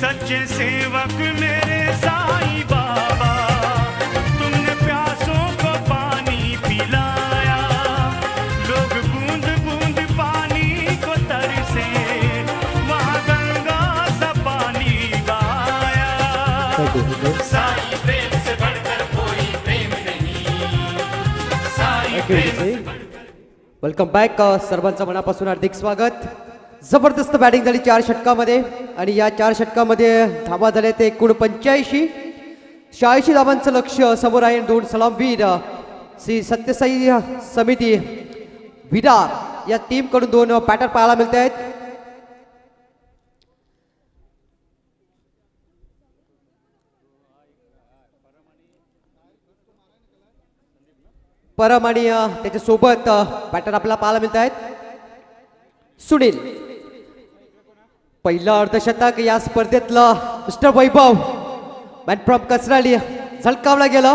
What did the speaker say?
सच्चे सेवक मेरे साईं बाबा, तुमने प्यासों को पानी पिलाया, लोग बूंद बूंद पानी को तरसे, वहाँ गंगा सा पानी गाया। साईं प्रेम से बढ़कर कोई प्रेम नहीं, साईं प्रेम। वेलकम बॅक सर्वांचं मनापासून हार्दिक स्वागत। जबरदस्त बॅटिंग झाली 4 षटकामध्ये आणि या 4 षटकामध्ये धावा झाले ते एकूण 85। 86 धावांचं लक्ष्य समोर आहे। 2 सलामवीर श्री सत्यसाई समिती विरार या टीम कडून 2 बॅटर पाहायला मिळत आहेत। परम आणि त्याच्या सोबत बॅटर आपल्याला पाहायला मिळत आहेत। सुनील पहिला अर्धशतक या स्पर्धेतलं मिस्टर वैभव मॅन फ्रॉम कसराली झळकावला गेला।